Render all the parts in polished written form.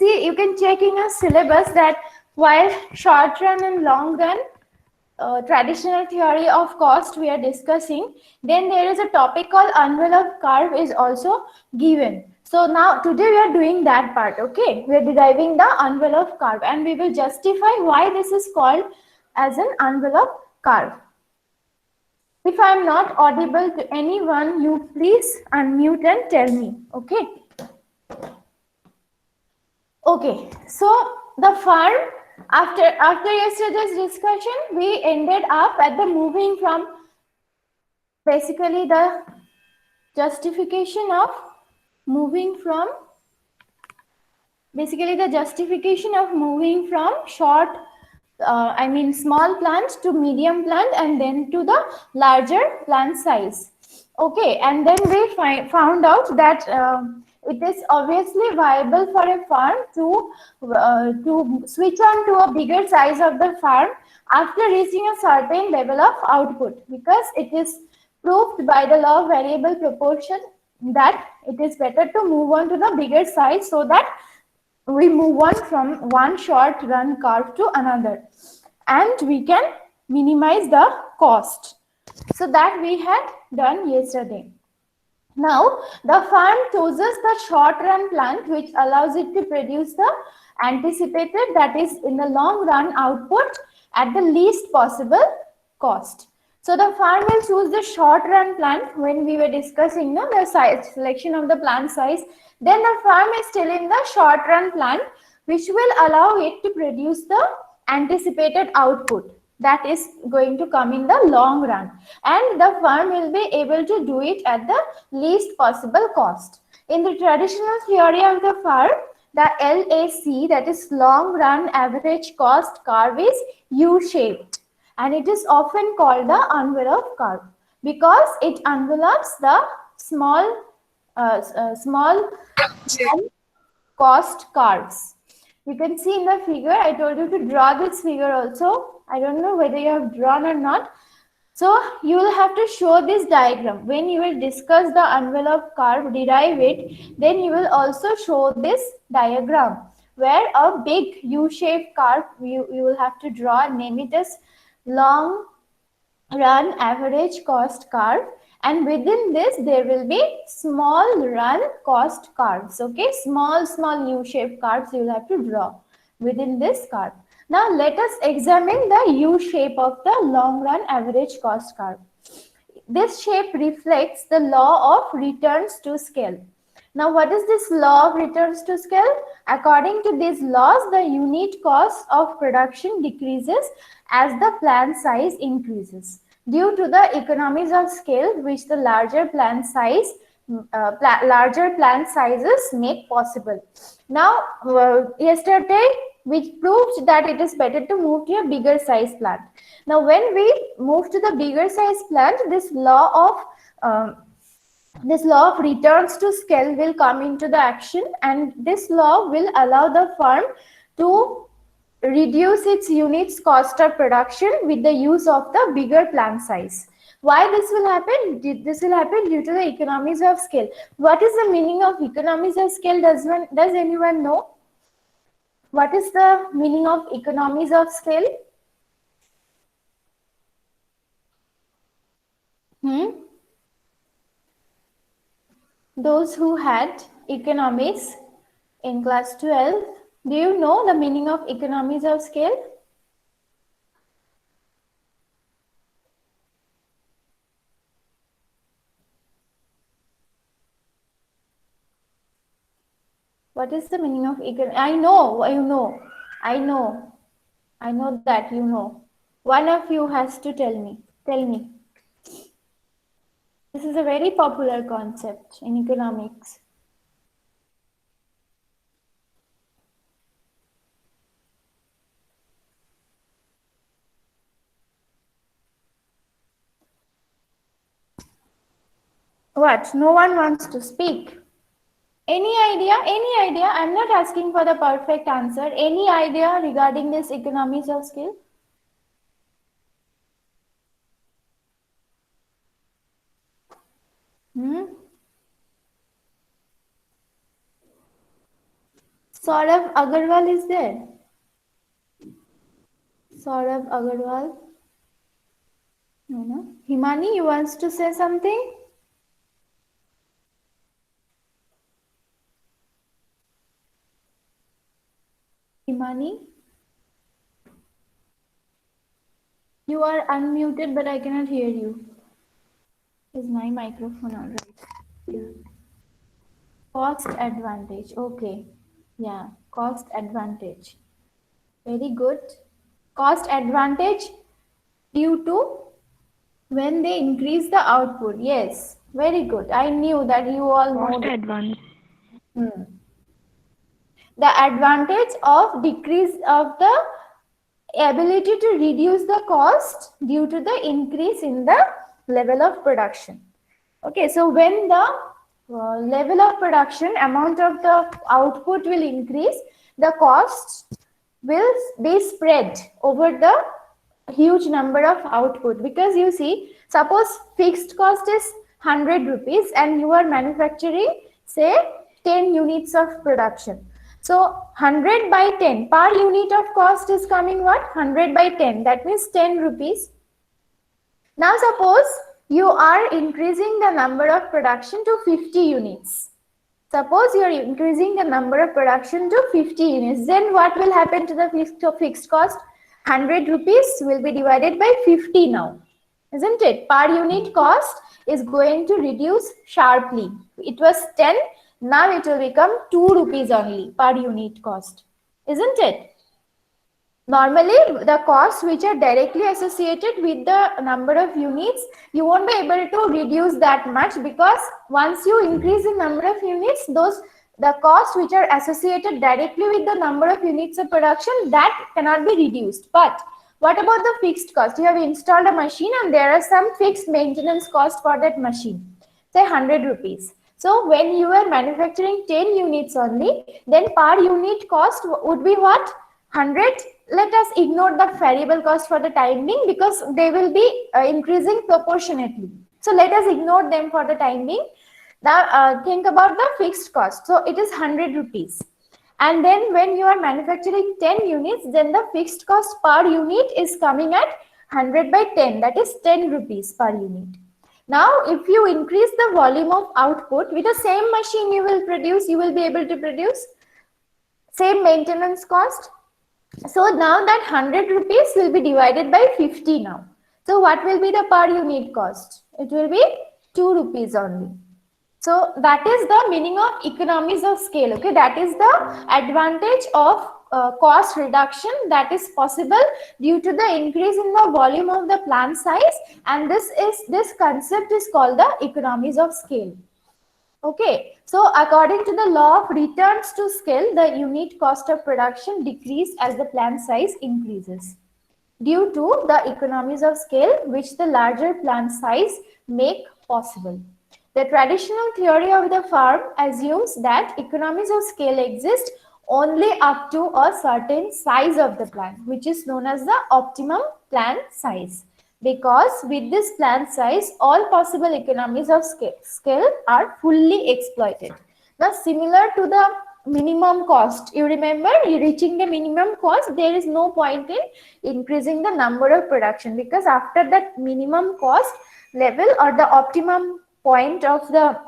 see, you can check in your syllabus that while short run and long run traditional theory of cost we are discussing, then there is a topic called envelope curve is also given. So now today we are doing that part. Okay, we are deriving the envelope curve and we will justify why this is called as an envelope curve. If I am not audible to anyone, you please unmute and tell me. Okay. Okay, so the firm, after yesterday's discussion, we ended up at the moving from basically the justification of moving from short, small plant to medium plant and then to the larger plant size. Okay, and then we found out that it is obviously viable for a farm to switch on to a bigger size of the farm after reaching a certain level of output, because it is proved by the law of variable proportion that it is better to move on to the bigger size so that we move on from one short run curve to another and we can minimize the cost. So that we had done yesterday. Now the farm chooses the short run plant which allows it to produce the anticipated, that is in the long run, output at the least possible cost. So the farm will choose the short run plant when we were discussing the size selection of the plant size. Then the farm is still in the short run plant which will allow it to produce the anticipated output that is going to come in the long run, and the firm will be able to do it at the least possible cost. In the traditional theory of the firm, the LAC, that is long run average cost curve, is U-shaped and it is often called the envelope curve because it envelopes the small cost curves. You can see in the figure, I told you to draw this figure also. I don't know whether you have drawn or not. So you will have to show this diagram. When you will discuss the envelope curve, derive it, then you will also show this diagram where a big U-shaped curve you will have to draw, name it as long run average cost curve, and within this there will be small run cost curves. Okay, small U-shaped curves you will have to draw within this curve. Now let us examine the U shape of the long run average cost curve. This shape reflects the law of returns to scale. Now, what is this law of returns to scale? According to these laws, the unit cost of production decreases as the plant size increases due to the economies of scale which the larger plant sizes make possible. Now, yesterday we proved that it is better to move to a bigger size plant. Now, when we move to the bigger size plant, this law of returns to scale will come into the action, and this law will allow the firm to reduce its units cost of production with the use of the bigger plant size. Why this will happen? This will happen due to the economies of scale. What is the meaning of economies of scale? Does anyone know? What is the meaning of economies of scale? Those who had economics in class 12, do you know the meaning of economies of scale? What is the meaning of I know that you know. One of you has to tell me. Tell me. This is a very popular concept in economics. What? No one wants to speak. Any idea? Any idea? I'm not asking for the perfect answer. Any idea regarding this economies of scale? Saurav Agarwal is there. Saurav Agarwal. No, no. Himani, you wants to say something? Himani, you are unmuted, but I cannot hear you. Is my microphone all right? Yeah. Cost advantage. Okay. Yeah. Cost advantage. Very good. Cost advantage due to when they increase the output. Yes. Very good. I knew that you all know Cost that. advantage. Hmm. The advantage of decrease of the ability to reduce the cost due to the increase in the level of production. Okay, so when the level of production, amount of the output will increase, the cost will be spread over the huge number of output. Because you see, suppose fixed cost is 100 rupees and you are manufacturing say 10 units of production. So 100 by 10 per unit of cost is coming what? 100 by 10, that means 10 rupees. Now suppose you are increasing the number of production to 50 units. Suppose you are increasing the number of production to 50 units. Then what will happen to the fixed cost? 100 rupees will be divided by 50 now. Isn't it? Per unit cost is going to reduce sharply. It was 10, now it will become 2 rupees only per unit cost. Isn't it? Normally, the costs which are directly associated with the number of units, you won't be able to reduce that much, because once you increase the number of units, the costs which are associated directly with the number of units of production, that cannot be reduced. But what about the fixed cost? You have installed a machine and there are some fixed maintenance cost for that machine, say 100 rupees. So when you are manufacturing 10 units only, then per unit cost would be what? 100. Let us ignore the variable cost for the time being, because they will be increasing proportionately. So let us ignore them for the time being. Now think about the fixed cost. So it is 100 rupees. And then when you are manufacturing 10 units, then the fixed cost per unit is coming at 100 by 10. That is 10 rupees per unit. Now, if you increase the volume of output with the same machine you will be able to produce same maintenance cost. So now that 100 rupees will be divided by 50 now. So what will be the per unit cost? It will be 2 rupees only. So that is the meaning of economies of scale. Okay, that is the advantage of cost reduction that is possible due to the increase in the volume of the plant size, and this concept is called the economies of scale. Okay, so according to the law of returns to scale, the unit cost of production decreases as the plant size increases due to the economies of scale which the larger plant size make possible. The traditional theory of the farm assumes that economies of scale exist only up to a certain size of the plant, which is known as the optimum plant size. Because with this plant size, all possible economies of scale are fully exploited. Now, similar to the minimum cost, you remember, reaching the minimum cost, there is no point in increasing the number of production, because after that minimum cost level or the optimum point of the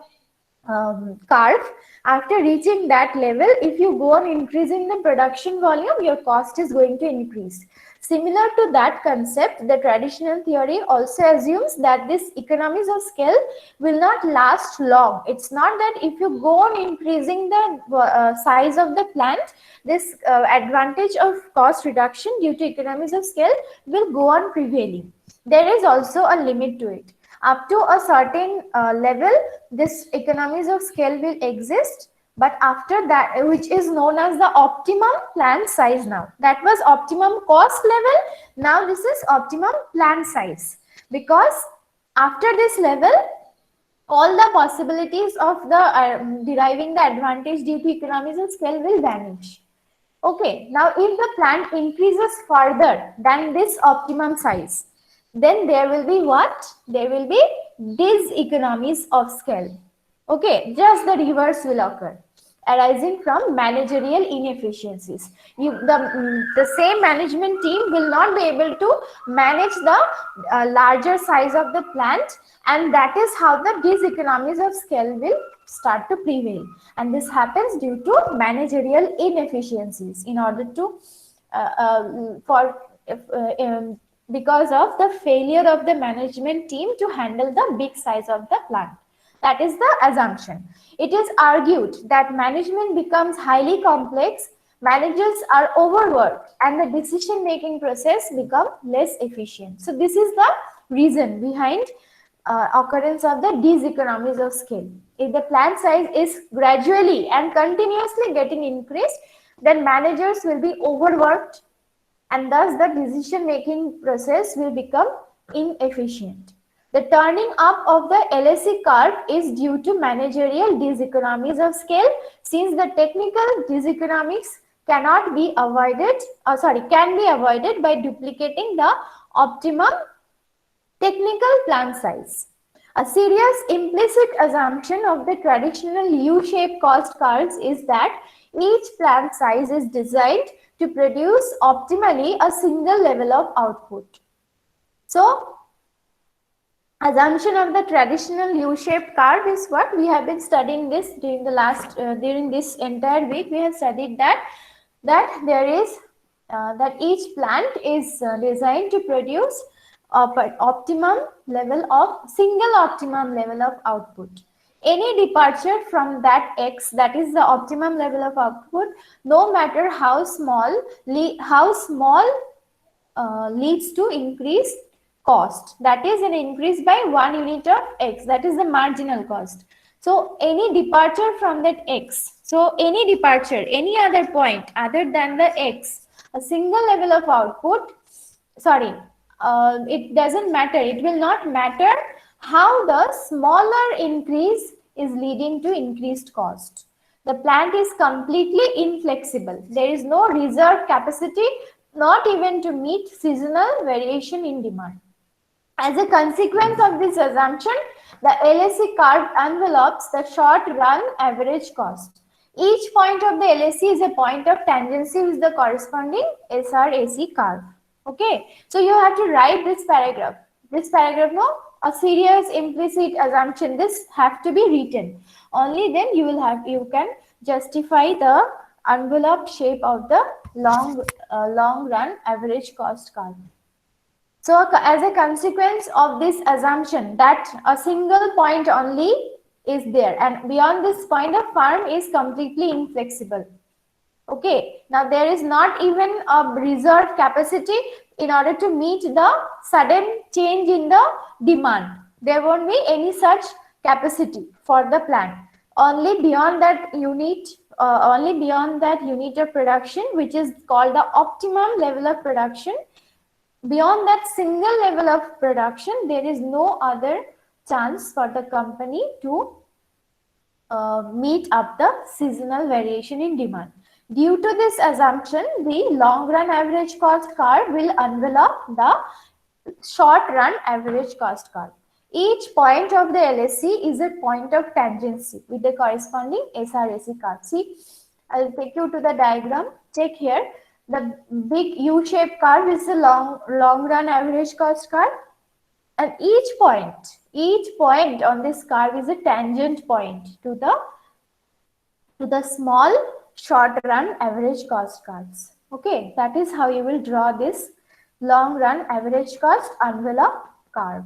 curve, after reaching that level, if you go on increasing the production volume, your cost is going to increase. Similar to that concept, the traditional theory also assumes that this economies of scale will not last long. It's not that if you go on increasing the size of the plant, this advantage of cost reduction due to economies of scale will go on prevailing. There is also a limit to it. Up to a certain level, this economies of scale will exist, but after that, which is known as the optimum plant size now. That was optimum cost level, now this is optimum plant size. Because after this level, all the possibilities of the deriving the advantage due to economies of scale will vanish. Okay, now if the plant increases further than this optimum size, then there will be what? There will be diseconomies of scale. Okay, just the reverse will occur. arising from managerial inefficiencies. The same management team will not be able to manage the larger size of the plant, and that is how the diseconomies of scale will start to prevail. And this happens due to managerial inefficiencies in order to because of the failure of the management team to handle the big size of the plant. That is the assumption. It is argued that management becomes highly complex, managers are overworked, and the decision-making process becomes less efficient. So this is the reason behind occurrence of the diseconomies of scale. If the plant size is gradually and continuously getting increased, then managers will be overworked, and thus the decision-making process will become inefficient. The turning up of the LSE curve is due to managerial diseconomies of scale, since the technical diseconomies cannot be avoided, can be avoided by duplicating the optimum technical plant size. A serious implicit assumption of the traditional U-shaped cost curves is that each plant size is designed to produce optimally a single level of output. So, assumption of the traditional U-shaped curve is what we have been studying this during the last during this entire week. We have studied that there is that each plant is designed to produce optimum level of optimum level of output. Any departure from that X, that is the optimum level of output, no matter how small leads to increased cost. That is an increase by 1 unit of X, that is the marginal cost. So any departure from that X, so any departure, any other point other than the X, a single level of output, it doesn't matter, it will not matter how the smaller increase is leading to increased cost. The plant is completely inflexible. There is no reserve capacity, not even to meet seasonal variation in demand. As a consequence of this assumption, the LSE curve envelopes the short-run average cost. Each point of the LSE is a point of tangency with the corresponding SRAC curve. Okay, so you have to write this paragraph. This paragraph, no, a serious implicit assumption. This have to be written. Only then you can justify the envelope shape of the long run average cost curve. So as a consequence of this assumption that a single point only is there, and beyond this point the firm is completely inflexible. Okay, now there is not even a reserve capacity in order to meet the sudden change in the demand. There won't be any such capacity for the plant. Only beyond that unit of production, which is called the optimum level of production, beyond that single level of production, there is no other chance for the company to meet up the seasonal variation in demand. Due to this assumption, the long run average cost curve will envelop the short run average cost curve. Each point of the LSE is a point of tangency with the corresponding SRAC curve. See, I'll take you to the diagram. Check here. The big U-shaped curve is the long run average cost curve, and each point on this curve is a tangent point to the small short run average cost curves. Okay, that is how you will draw this long run average cost envelope curve.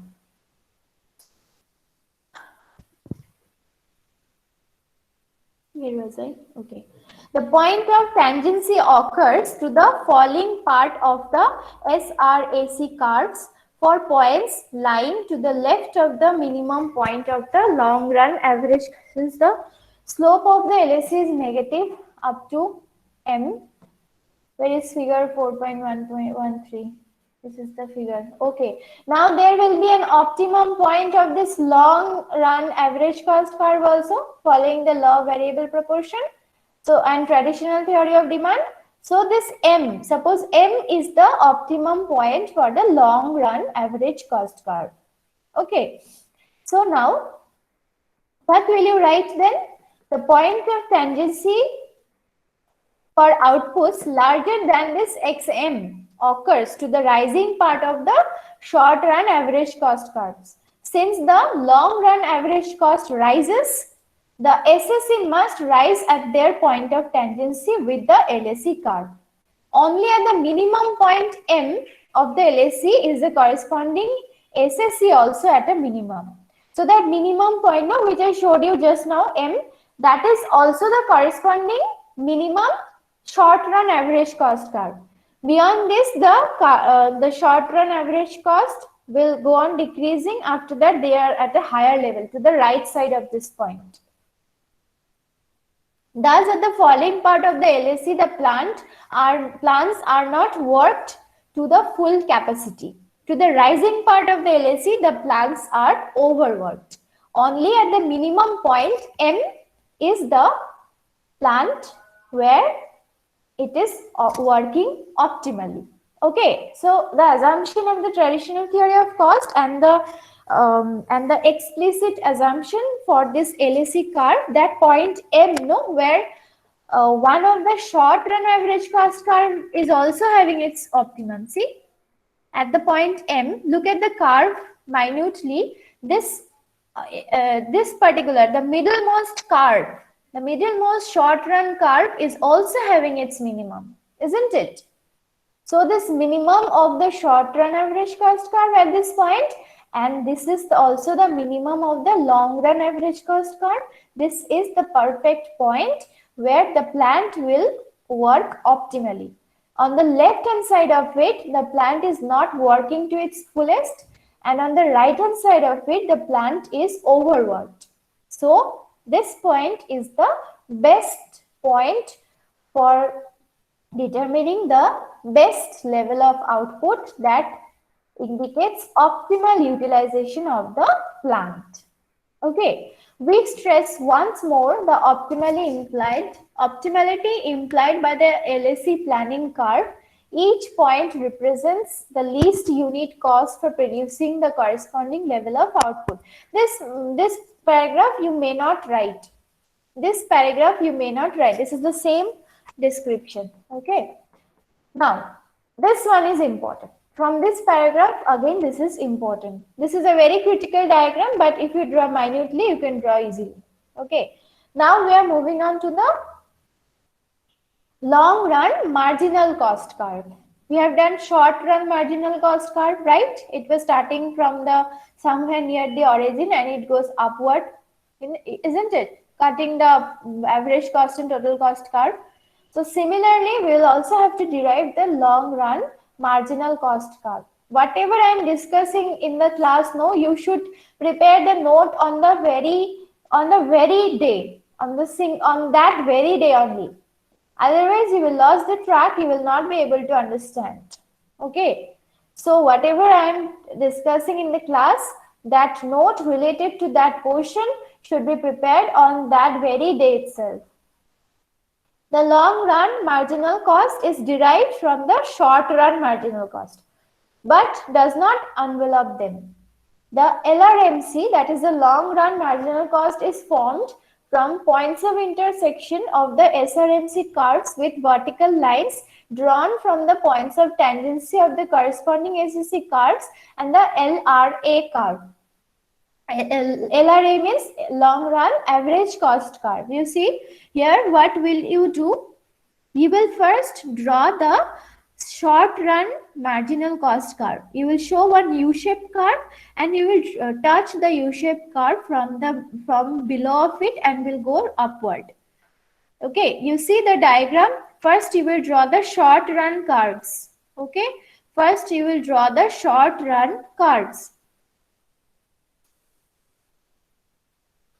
Where was I? Okay. The point of tangency occurs to the falling part of the SRAC curves for points lying to the left of the minimum point of the long run average. Since the slope of the LSE is negative up to M, where is figure 4.1.13? This is the figure. Okay. Now there will be an optimum point of this long run average cost curve also, following the law of variable proportion. So, and traditional theory of demand. So this M, suppose M is the optimum point for the long run average cost curve. Okay. So now, what will you write then? the point of tangency for outputs larger than this xm occurs to the rising part of the short run average cost curves. Since the long run average cost rises, the SSE must rise at their point of tangency with the LSE curve. Only at the minimum point M of the LSE is the corresponding SSE also at a minimum. So that minimum point now, which I showed you just now, M, that is also the corresponding minimum short run average cost curve. Beyond this, the short run average cost will go on decreasing. After that, they are at a higher level to the right side of this point. Thus, at the falling part of the LSE, the plants are not worked to the full capacity. To the rising part of the LSE, the plants are overworked. Only at the minimum point M is the plant where it is working optimally. Okay, so the assumption of the traditional theory of cost and the explicit assumption for this LSE curve, that point M, where one of the short run average cost curve is also having its optimum. See, at the point M, look at the curve minutely. This particular, the middlemost curve, the middlemost short run curve is also having its minimum, isn't it? So this minimum of the short run average cost curve at this point, and this is also the minimum of the long run average cost curve. This is the perfect point where the plant will work optimally. On the left hand side of it, the plant is not working to its fullest, and on the right hand side of it, the plant is overworked. So this point is the best point for determining the best level of output that indicates optimal utilization of the plant. Okay, we stress once more the optimality implied by the LSE planning curve. Each point represents the least unit cost for producing the corresponding level of output. This paragraph you may not write. This is the same description. Okay. Now, this one is important. From this paragraph, again, this is important. This is a very critical diagram, but if you draw minutely, you can draw easily. Okay. Now we are moving on to the long run marginal cost curve. We have done short run marginal cost curve, right? It was starting from the somewhere near the origin and it goes upward, isn't it? Cutting the average cost and total cost curve. So similarly, we will also have to derive the long run marginal cost curve. Whatever I am discussing in the class, you should prepare the note on the very day, on that very day only. Otherwise, you will lose the track. You will not be able to understand. Okay. So whatever I am discussing in the class, that note related to that portion should be prepared on that very day itself. The long run marginal cost is derived from the short run marginal cost, but does not envelop them. The LRMC, that is the long run marginal cost, is formed from points of intersection of the SRMC curves with vertical lines drawn from the points of tangency of the corresponding SSE curves and the LRA curve. LRA means long run average cost curve. You see here, what will you do? You will first draw the short run marginal cost curve. You will show one U-shaped curve and you will touch the U-shaped curve from below of it and will go upward. Okay, you see the diagram. First you will draw the short run curves. Okay, first you will draw the short run curves.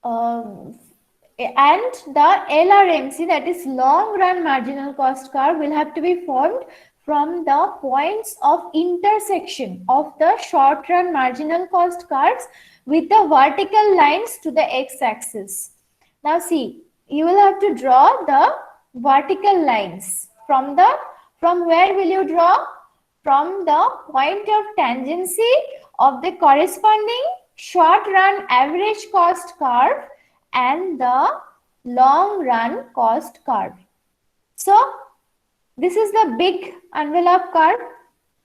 And the LRMC, that is long run marginal cost curve, will have to be formed from the points of intersection of the short run marginal cost curves with the vertical lines to the x-axis. Now see, you will have to draw the vertical lines. From where will you draw? From the point of tangency of the corresponding short run average cost curve and the long run cost curve. So this is the big envelope curve,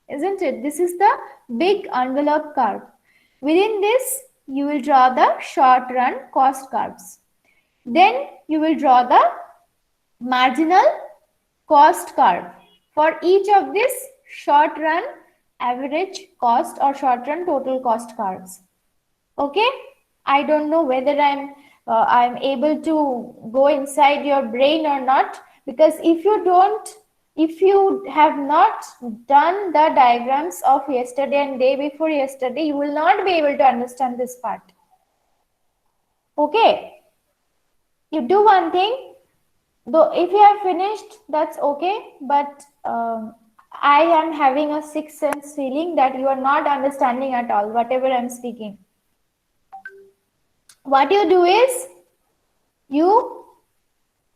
isn't it? This is the big envelope curve. Within this, you will draw the short run cost curves. Then you will draw the marginal cost curve for each of these short run average cost or short run total cost curves. Okay, I don't know whether I'm able to go inside your brain or not, because if you have not done the diagrams of yesterday and day before yesterday, you will not be able to understand this part. Okay, you do one thing, though if you have finished, that's okay, but I am having a sixth sense feeling that you are not understanding at all whatever I'm speaking. What you do is,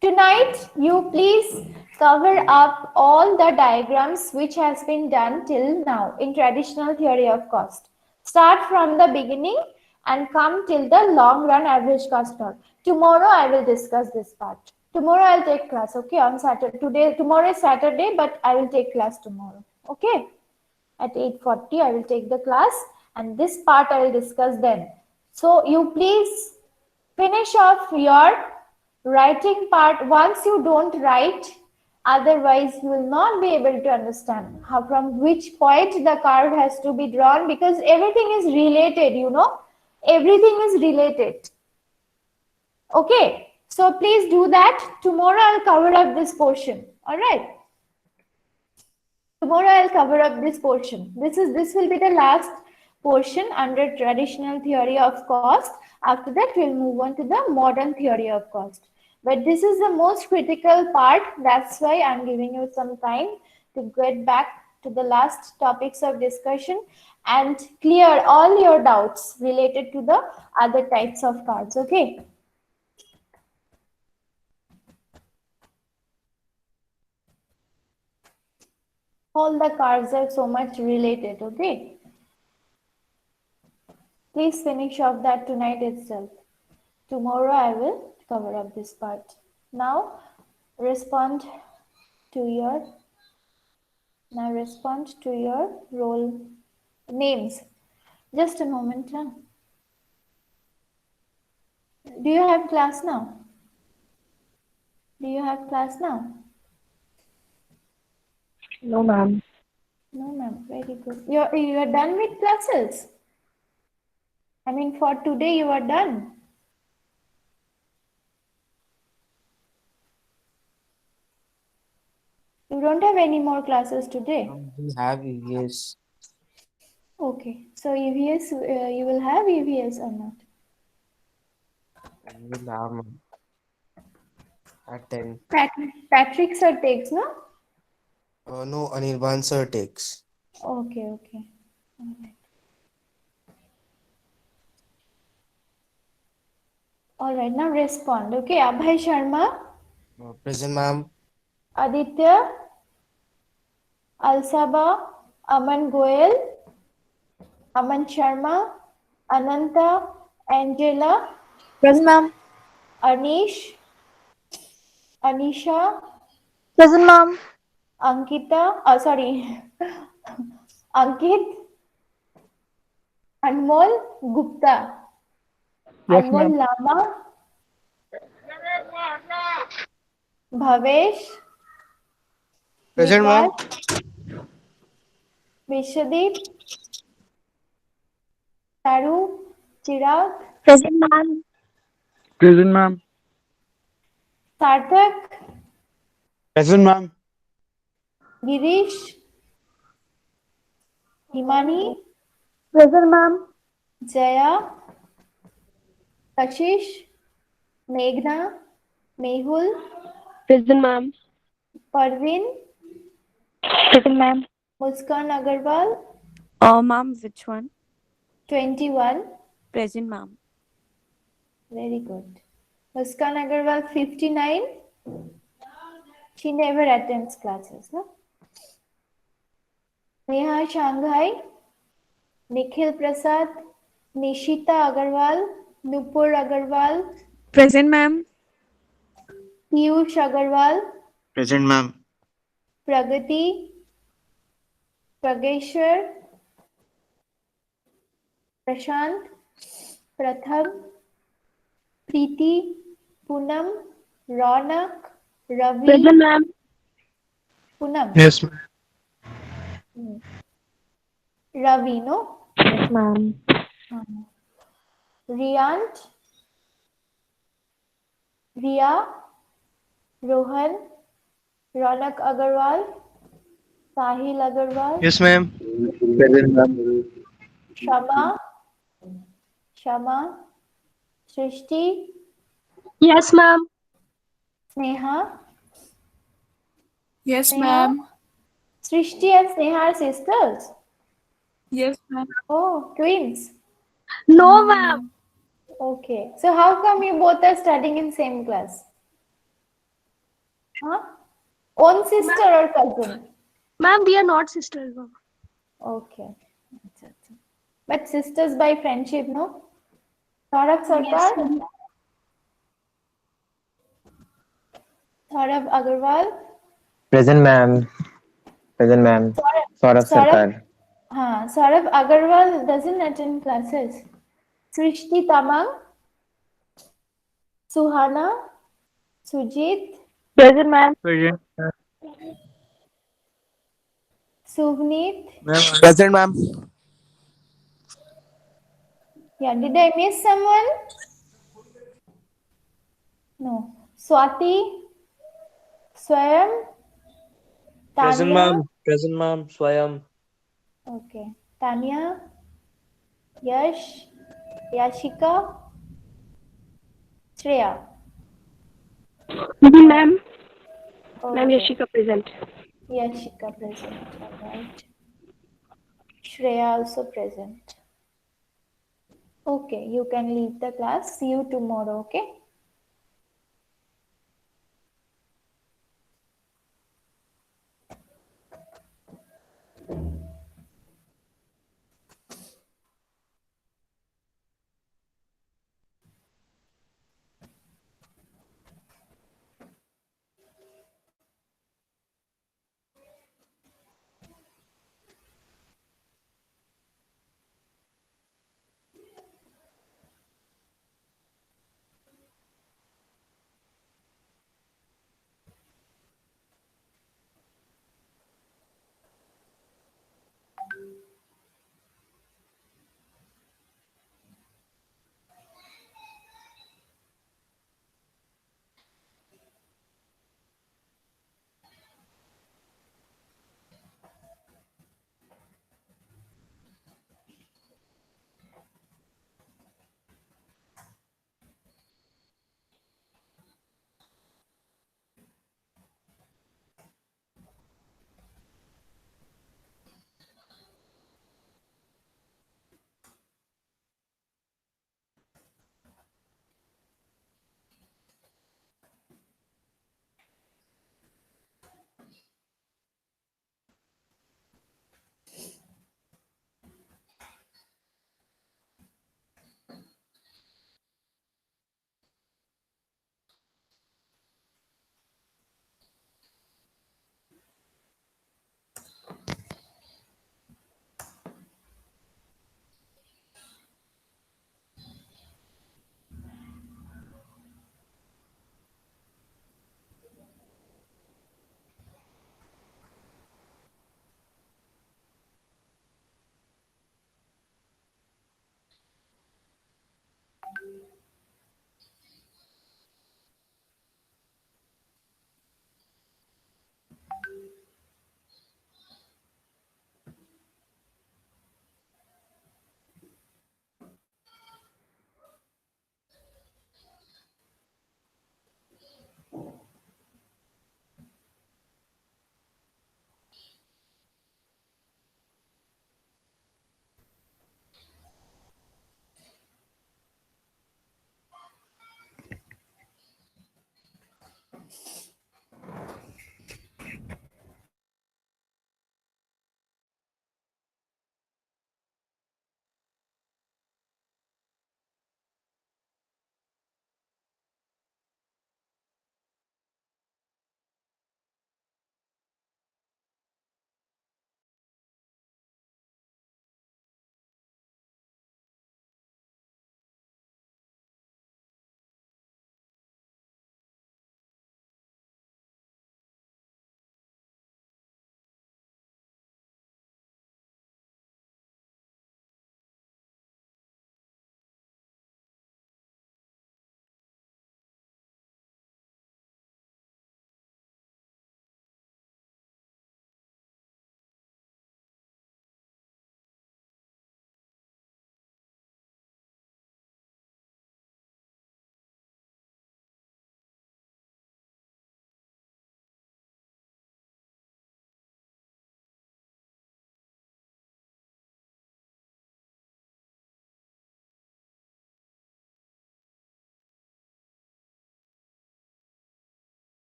tonight you please cover up all the diagrams which has been done till now in traditional theory of cost. Start from the beginning and come till the long run average cost curve. Tomorrow I will discuss this part. Tomorrow I'll take class, okay, on Saturday. Tomorrow is Saturday, but I will take class tomorrow, okay? At 8:40 I will take the class, and this part I will discuss then. So you please finish off your writing part once you don't write, otherwise you will not be able to understand how from which point the card has to be drawn, because everything is related, everything is related. Okay, so please do that. Tomorrow I'll cover up this portion. All right, tomorrow I'll cover up this portion. This will be the last portion under traditional theory of cost. After that, we'll move on to the modern theory of cost. But this is the most critical part. That's why I'm giving you some time to get back to the last topics of discussion and clear all your doubts related to the other types of cards. Okay. All the cards are so much related. Okay. Please finish off that tonight itself. Tomorrow I will cover up this part. Now respond to your role names. Just a moment. Huh? Do you have class now? Do you have class now? No, ma'am. No, ma'am. Very good. You are done with classes? I mean, for today you are done. You don't have any more classes today? We have EVS. Okay. So EVS, you will have EVS or not? We will have at 10. Patrick sir takes, no? No, Anirban sir takes. Okay, okay. All right. All right, now respond. Okay, Abhay Sharma, Present, ma'am. Aditya, Alsaba, Aman Goel, Aman Sharma, Ananta, Angela, Present, ma'am. Anish, Anisha, Present, ma'am. Ankita, sorry, Ankit, Anmol Gupta, Yes, Anmol ma'am. Lama, Bhavesh, Present, ma'am. Vikas, Vishwadeep, Taru, Chirag, Present, ma'am. Present, ma'am. Sarthak, Present, ma'am. Girish, Himani, Present, ma'am. Jaya, Kashish, Meghna, Mehul, Present, ma'am. Parvin, Present, ma'am. Muskan Agarwal, Ma'am, which one? 21. Present, ma'am. Very good. Muskan Agarwal, 59. She never attends classes, no? Neha Shanghai, Nikhil Prasad, Nishita Agarwal, Nupur Agarwal, Present, ma'am. Piyush Agarwal, Present, ma'am. Pragati, Prageshwar, Prashant, Pratham, Preeti, Poonam, Ronak, Ravi, Present, ma'am. Poonam, Yes, ma'am. Ravi, no? Yes, ma'am. Riyant, Riya, Rohan, Ronak Agarwal, Sahil Agarwal, Yes, ma'am. Present, ma'am. Shama, Shama, Srishti, Yes, ma'am. Sneha, Yes, Sneha. ma'am. Srishti and Sneha are sisters. Yes, ma'am. Oh, twins. No, ma'am. Okay. So how come you both are studying in same class? Huh? Own sister or cousin? Ma'am, we are not sisters, ma'am. Okay. But sisters by friendship, no? Saurabh Sarkar? Saurabh Agarwal? Present, ma'am. Present, ma'am. Saurabh Sarkar. Saurabh Agarwal doesn't attend classes. Srishti Tamang? Suhana? Sujit? Present, ma'am. Present, Suvneet? Present, ma'am. Yeah, did I miss someone? No. Swati? Swayam? present, Tanya? ma'am. Present, ma'am. Swayam. Okay. Tanya? Yash? Yashika? Shreya? Present, ma'am. Ma'am, Okay. Yashika present. Yashika present. Alright. Shreya also present. Okay, you can leave the class. See you tomorrow, okay?